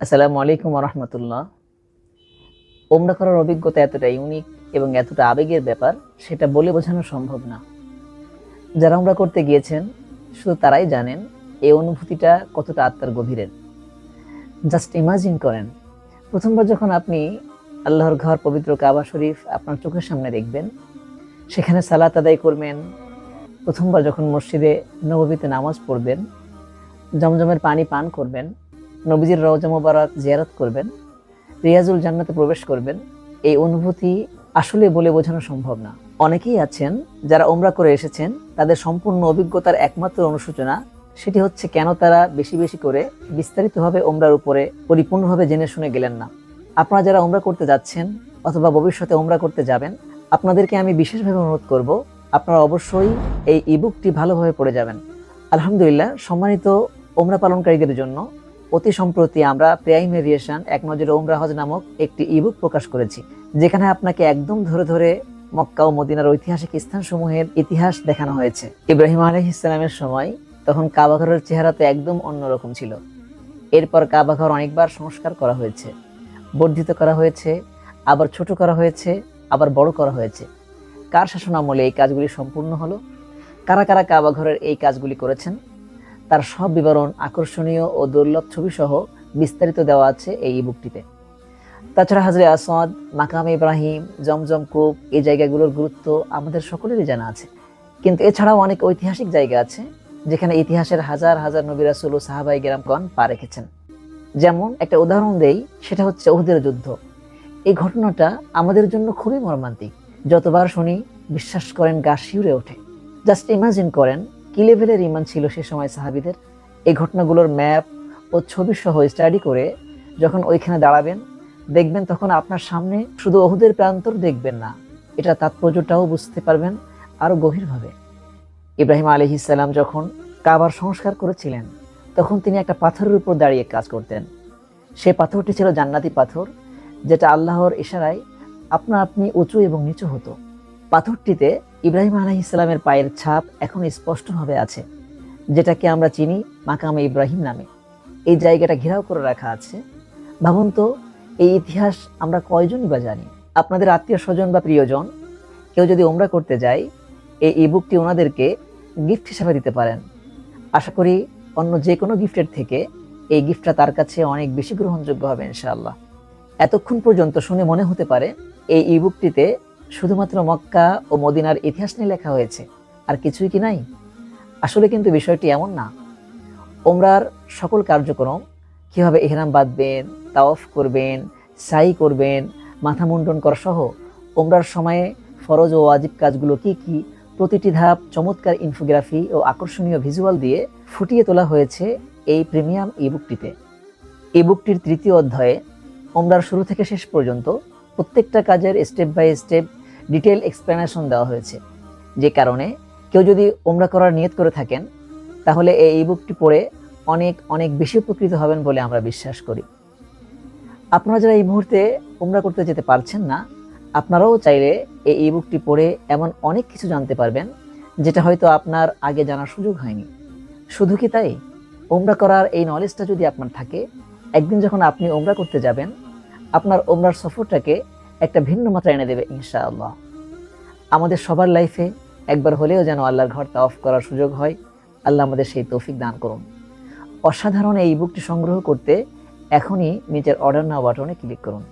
আসসালামু আলাইকুম রহমতুল্লাহ। ওমরা করার অভিজ্ঞতা এতটা ইউনিক এবং এতটা আবেগের ব্যাপার, সেটা বলে বোঝানো সম্ভব না। যারা ওমরা করতে গিয়েছেন শুধু তারাই জানেন এই অনুভূতিটা কতটা আত্মার গভীরের। জাস্ট ইমাজিন করেন, প্রথমবার যখন আপনি আল্লাহর ঘর পবিত্র কাবা শরীফ আপনার চোখের সামনে দেখবেন, সেখানে সালাত আদায় করবেন, প্রথমবার যখন মসজিদে নববীতে নামাজ পড়বেন, জমজমের পানি পান করবেন, নবীজির রওজা মোবারক জিয়ারত করবেন, রিয়াজুল জান্নাতে প্রবেশ করবেন, এই অনুভূতি আসলে বলে বোঝানো সম্ভব না। অনেকেই আছেন যারা ওমরা করে এসেছেন, তাদের সম্পূর্ণ অভিজ্ঞতার একমাত্র অনুসূচনা সেটি হচ্ছে কেন তারা বেশি বেশি করে বিস্তারিতভাবে ওমরার উপরে পরিপূর্ণভাবে জেনে শুনে গেলেন না। আপনারা যারা ওমরা করতে যাচ্ছেন অথবা ভবিষ্যতে ওমরা করতে যাবেন, আপনাদেরকে আমি বিশেষভাবে অনুরোধ করব, আপনারা অবশ্যই এই ইবুকটি ভালোভাবে পড়ে যাবেন। আলহামদুলিল্লাহ, সম্মানিত ওমরা পালনকারীদের জন্য অতি সম্প্রতি আমরা প্রাইমেরিয়েশন এক নজরে ওমরা হজ নামক একটি ইবুক প্রকাশ করেছি, যেখানে আপনাকে একদম ধরে ধরে মক্কা ও মদিনার ঐতিহাসিক স্থানসমূহের ইতিহাস দেখানো হয়েছে। ইব্রাহিম আলাইহিস সালামের সময় তখন কাবাঘরের চেহারা তো একদম অন্যরকম ছিল। এরপর কাবাঘর অনেকবার সংস্কার করা হয়েছে, বর্ধিত করা হয়েছে, আবার ছোট করা হয়েছে, আবার বড় করা হয়েছে। কার শাসনামলে এই কাজগুলি সম্পূর্ণ হলো, কারা কারা কাবাঘরের এই কাজগুলি করেছেন, তার সব বিবরণ আকর্ষণীয় ও দুর্লভ ছবি সহ বিস্তারিত দেওয়া আছে এই ইবুকটিতে। তাছাড়া হাজরে আসওয়াদ, মাকামে ইব্রাহিম, জমজম কূপ, এই জায়গাগুলোর গুরুত্ব আমাদের সকলেরই জানা আছে। কিন্তু এছাড়াও অনেক ঐতিহাসিক জায়গা আছে যেখানে ইতিহাসের হাজার হাজার নবী রাসূল ও সাহাবায়ে কেরামগণ পা রেখেছেন। যেমন একটা উদাহরণ দেই, সেটা হচ্ছে উহুদের যুদ্ধ। এই ঘটনাটা আমাদের জন্য খুবই মর্মান্তিক। যতবার শুনি বিশ্বাস করেন গা শিউরে ওঠে। জাস্ট ইমাজিন করেন কি লেভেলের ঈমান ছিল সে সময় সাহাবীদের। এই ঘটনাগুলোর ম্যাপ ও ছবি সহ স্টাডি করে যখন ওইখানে দাঁড়াবেন, দেখবেন তখন আপনার সামনে শুধু উহুদের প্রান্তর দেখবেন না, এটা তাৎপর্যটাও বুঝতে পারবেন আরো গভীরভাবে। ইব্রাহিম আলাইহিস সালাম যখন কাবার সংস্কার করেছিলেন, তখন তিনি একটা পাথরের উপর দাঁড়িয়ে কাজ করতেন। সেই পাথরটি ছিল জান্নাতি পাথর, যেটা আল্লাহর ইশারায় আপনা আপনি উঁচু এবং নিচু হতো। পাথরটিতে ইব্রাহিম আলাইহিস সালামের পায়ের ছাপ এখন স্পষ্টভাবে আছে, যেটাকে আমরা চিনি মাকামে ইব্রাহিম নামে। এই জায়গাটা ঘেরাও করে রাখা আছে। ভাবুন তো, এই ইতিহাস আমরা কয়জনই বা জানি? আপনাদের আত্মীয় স্বজন বা প্রিয়জন কেউ যদি ওমরা করতে যায়, এই ইবুকটি ওনাদেরকে গিফট হিসাবে দিতে পারেন। আশা করি অন্য যে কোনো গিফটের থেকে এই গিফটটা তার কাছে অনেক বেশি গ্রহণযোগ্য হবে ইনশাআল্লাহ। এতক্ষণ পর্যন্ত শুনে মনে হতে পারে এই ইবুকটিতে শুধুমাত্র মক্কা ও মদিনার ইতিহাস নিয়ে লেখা হয়েছে, আর কিছুই কি নাই? আসলে কিন্তু বিষয়টি এমন না। ওমরার সকল কার্যক্রম, কিভাবে ইহরাম বাঁধবেন, তাওয়াফ করবেন, সাই করবেন, মাথা মুন্ডন করা সহ ওমরার সময়ে ফরজ ও ওয়াজিব কাজগুলো কি কি, প্রতিটি ধাপ চমৎকার ইনফোগ্রাফি ও আকর্ষণীয় ভিজুয়াল দিয়ে ফুটিয়ে তোলা হয়েছে এই প্রিমিয়াম ইবুকটিতে। ইবুকটির তৃতীয় অধ্যায়ে ওমরার শুরু থেকে শেষ পর্যন্ত প্রত্যেকটা কাজের step by step detail explanation দেওয়া হয়েছে, যে কারণে কেউ যদি ওমরা করার নিয়ত করে থাকেন, তাহলে এই ইবুকটি পড়ে অনেক অনেক বেশি উপকৃত হবেন বলে আমরা বিশ্বাস করি। আপনারা যারা এই মুহূর্তে ওমরা করতে যেতে পারছেন না, আপনারাও চাইলে এই ইবুকটি পড়ে এমন অনেক কিছু জানতে পারবেন যেটা হয়তো আপনার আগে জানার সুযোগ হয়নি। শুধু কি তাই, ওমরা করার এই নলেজটা যদি আপনার থাকে, একদিন যখন আপনি ওমরা করতে যাবেন, আপনার ওমরার সফরটাকে একটা ভিন্ন মাত্রা এনে দেবে ইনশাআল্লাহ। আমাদের সবার লাইফে একবার হলেও যেন আল্লাহর ঘর তাওয়াফ করার সুযোগ হয়। আল্লাহ আমাদের সেই তৌফিক দান করুন। অসাধারণ এই ইবুকটি সংগ্রহ করতে এখনই নিচের অর্ডার নাও বাটনে ক্লিক করুন।